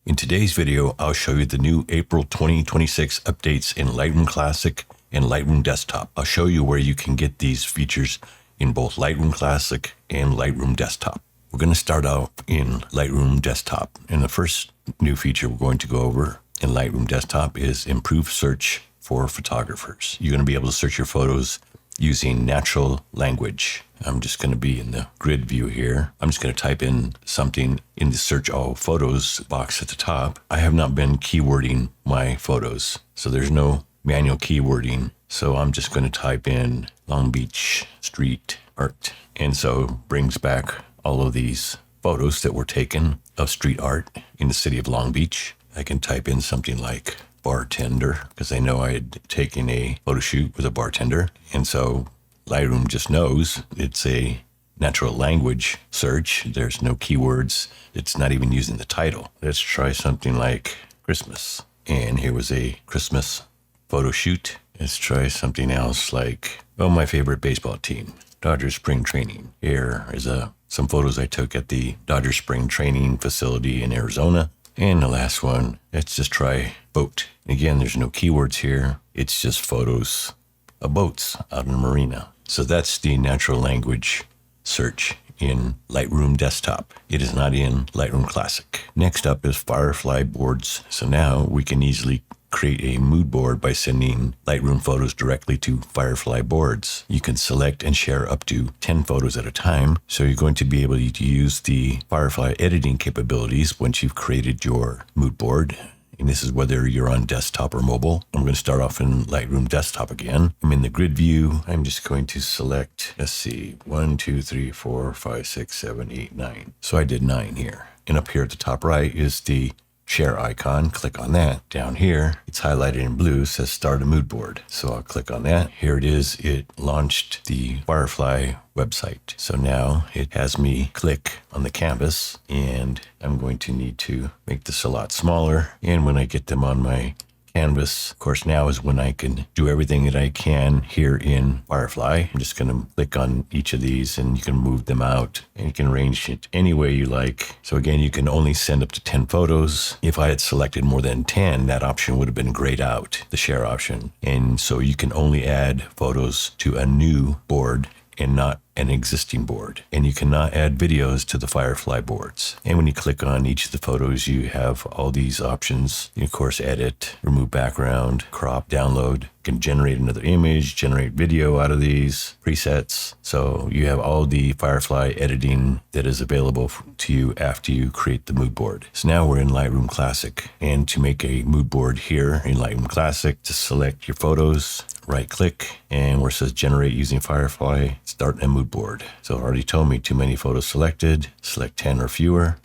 In today's video, I'll show you the new April 2026 updates in Lightroom Classic and Lightroom Desktop. I'll show you where you can get these features in both Lightroom Classic and Lightroom Desktop. We're going to start out in Lightroom Desktop. And the first new feature we're going to go over in Lightroom Desktop is improved search for photographers. You're going to be able to search your photos using natural language. I'm just going to be in the grid view here. I'm just going to type in something in the search all photos box at the top. I have not been keywording my photos, so there's no manual keywording. So I'm just going to type in Long Beach street art. And so brings back all of these photos that were taken of street art in the city of Long Beach. I can type in something like bartender, because I know I had taken a photo shoot with a bartender. And so Lightroom just knows it's a natural language search. There's no keywords. It's not even using the title. Let's try something like Christmas. And here was a Christmas photo shoot. Let's try something else like, oh, my favorite baseball team, Dodgers spring training. Here is some photos I took at the Dodgers spring training facility in Arizona. And the last one, let's just try boat. Again, there's no keywords here. It's just photos of boats out in the marina. So that's the natural language search in Lightroom Desktop. It is not in Lightroom Classic. Next up is Firefly Boards. So now we can easily create a mood board by sending Lightroom photos directly to Firefly Boards. You can select and share up to 10 photos at a time. So you're going to be able to use the Firefly editing capabilities once you've created your mood board. And this is whether you're on desktop or mobile. I'm going to start off in Lightroom Desktop again. I'm in the grid view. I'm just going to select, let's see, 1, 2, 3, 4, 5, 6, 7, 8, 9. So I did 9 here. And up here at the top right is the share icon. Click on that. Down here, it's highlighted in blue, says start a mood board. So I'll click on that. Here it is. It launched the Firefly website. So now it has me click on the canvas, and I'm going to need to make this a lot smaller. And when I get them on my canvas, of course, now is when I can do everything that I can here in Firefly. I'm just going to click on each of these, and you can move them out, and you can arrange it any way you like. So again, you can only send up to 10 photos. If I had selected more than 10, that option would have been grayed out, the share option. And so you can only add photos to a new board and not an existing board. And you cannot add videos to the Firefly boards. And when you click on each of the photos, you have all these options. You, of course, edit, remove background, crop, download. You can generate another image, generate video out of these presets. So you have all the Firefly editing that is available to you after you create the mood board. So now we're in Lightroom Classic. And to make a mood board here in Lightroom Classic, just select your photos, right click, and where it says generate using Firefly, start a mood board. So it already told me too many photos selected. Select 10 or fewer.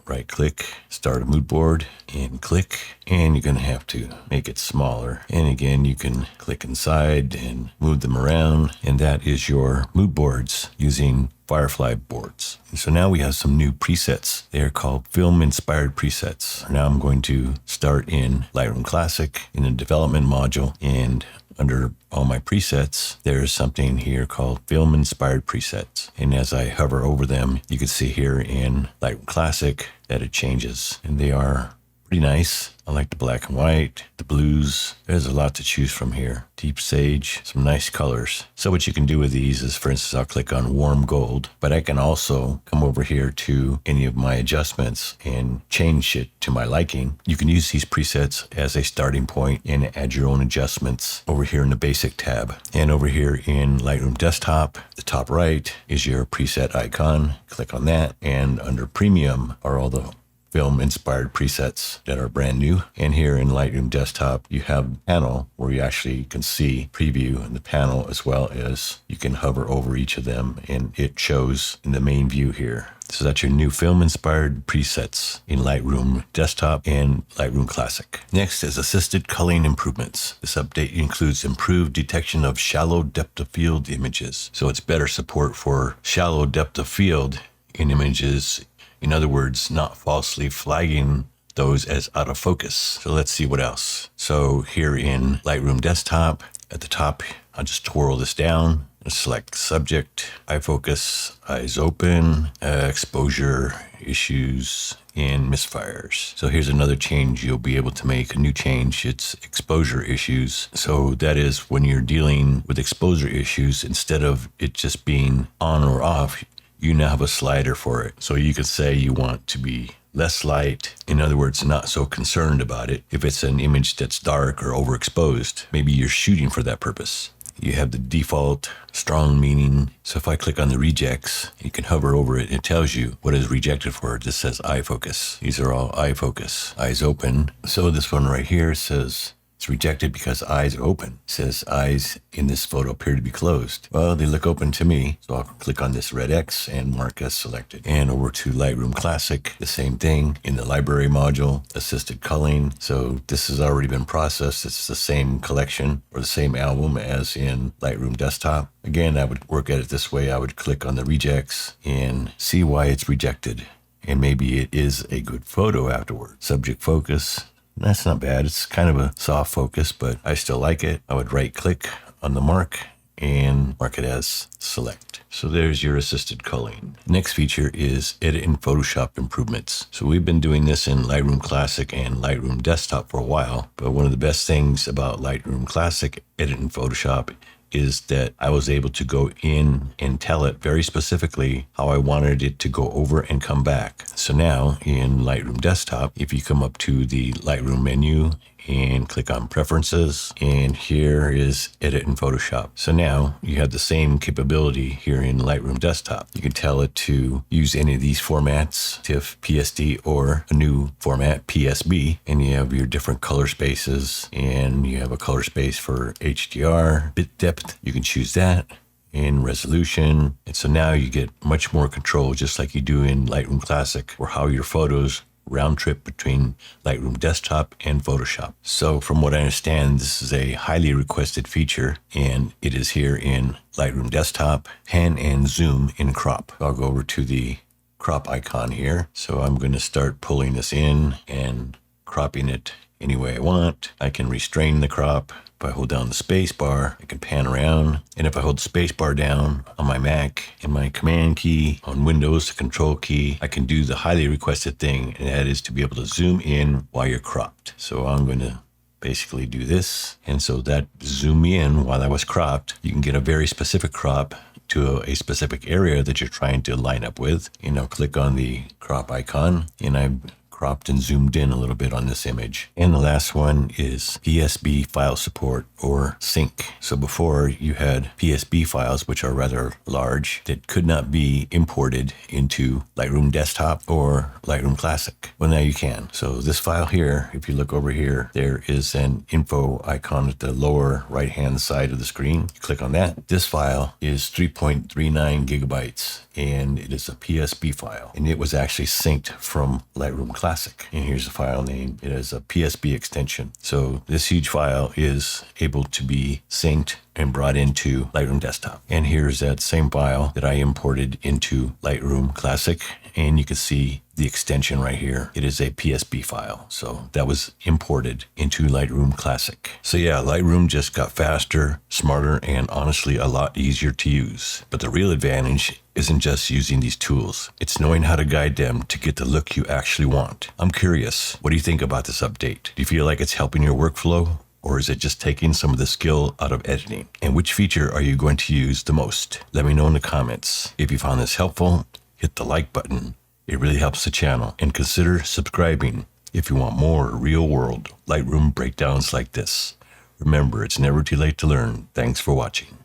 Right click, start a mood board, and click, and you're going to have to make it smaller. And again, you can click inside and move them around, and that is your mood boards using Firefly boards. And so now we have some new presets. They are called film inspired presets. Now I'm going to start in Lightroom Classic in the development module, and under all my presets, there's something here called film inspired presets. And as I hover over them, you can see here in Lightroom Classic that it changes, and they are pretty nice. I like the black and white, the blues. There's a lot to choose from here. Deep sage, some nice colors. So what you can do with these is, for instance, I'll click on warm gold, but I can also come over here to any of my adjustments and change it to my liking. You can use these presets as a starting point and add your own adjustments over here in the basic tab. And over here in Lightroom Desktop, the top right is your preset icon. Click on that, and under premium are all the film inspired presets that are brand new. And here in Lightroom Desktop, you have a panel where you actually can see preview in the panel, as well as you can hover over each of them and it shows in the main view here. So that's your new film inspired presets in Lightroom Desktop and Lightroom Classic. Next is assisted culling improvements. This update includes improved detection of shallow depth of field images. So it's better support for shallow depth of field in images. In other words, not falsely flagging those as out of focus. So let's see what else. So here in Lightroom Desktop, at the top, I'll just twirl this down and select subject, eye focus, eyes open, exposure issues and misfires. So here's another change you'll be able to make, a new change. It's exposure issues. So that is when you're dealing with exposure issues, instead of it just being on or off, you now have a slider for it. So you could say you want to be less light. In other words, not so concerned about it. If it's an image that's dark or overexposed, maybe you're shooting for that purpose. You have the default strong meaning. So if I click on the rejects, you can hover over it. It tells you what is rejected for. It just says eye focus. These are all eye focus, eyes open. So this one right here says it's rejected because eyes open. It says eyes in this photo appear to be closed. Well, they look open to me. So I'll click on this red X and mark as selected. And over to Lightroom Classic, the same thing. In the library module, assisted culling. So this has already been processed. It's the same collection or the same album as in Lightroom Desktop. Again, I would work at it this way. I would click on the rejects and see why it's rejected. And maybe it is a good photo afterward. Subject focus. That's not bad. It's kind of a soft focus, but I still like it. I would right click on the mark and mark it as select. So there's your assisted culling. Next feature is edit in Photoshop improvements. So we've been doing this in Lightroom Classic and Lightroom Desktop for a while, but one of the best things about Lightroom Classic edit in Photoshop is that I was able to go in and tell it very specifically how I wanted it to go over and come back. So now in Lightroom Desktop, if you come up to the Lightroom menu and click on Preferences, and here is Edit in Photoshop. So now you have the same capability here in Lightroom Desktop. You can tell it to use any of these formats, TIFF, PSD, or a new format, PSB, and you have your different color spaces, and you have a color space for HDR, bit depth. You can choose that. In resolution. And so now you get much more control, just like you do in Lightroom Classic, or how your photos round trip between Lightroom Desktop and Photoshop. So from what I understand, this is a highly requested feature, and it is here in Lightroom Desktop, pan and zoom in crop. I'll go over to the crop icon here. So I'm going to start pulling this in and cropping it any way I want. I can restrain the crop. If I hold down the space bar, I can pan around. And if I hold the space bar down on my Mac and my command key on Windows, the control key, I can do the highly requested thing, and that is to be able to zoom in while you're cropped. So I'm going to basically do this. And so that zoom me in while I was cropped. You can get a very specific crop to a specific area that you're trying to line up with. And I'll click on the crop icon, and I'm cropped and zoomed in a little bit on this image. And the last one is PSB file support or sync. So before you had PSB files, which are rather large, that could not be imported into Lightroom Desktop or Lightroom Classic. Well, now you can. So this file here, if you look over here, there is an info icon at the lower right-hand side of the screen. You click on that. This file is 3.39 gigabytes, and it is a PSB file, and it was actually synced from Lightroom Classic. And here's the file name. It is a PSB extension. So this huge file is able to be synced and brought into Lightroom Desktop. And here's that same file that I imported into Lightroom Classic. And you can see the extension right here. It is a PSB file. So that was imported into Lightroom Classic. So yeah, Lightroom just got faster, smarter, and honestly a lot easier to use. But the real advantage isn't just using these tools. It's knowing how to guide them to get the look you actually want. I'm curious, what do you think about this update? Do you feel like it's helping your workflow? Or is it just taking some of the skill out of editing? And which feature are you going to use the most? Let me know in the comments. If you found this helpful, hit the like button. It really helps the channel. And consider subscribing if you want more real-world Lightroom breakdowns like this. Remember, it's never too late to learn. Thanks for watching.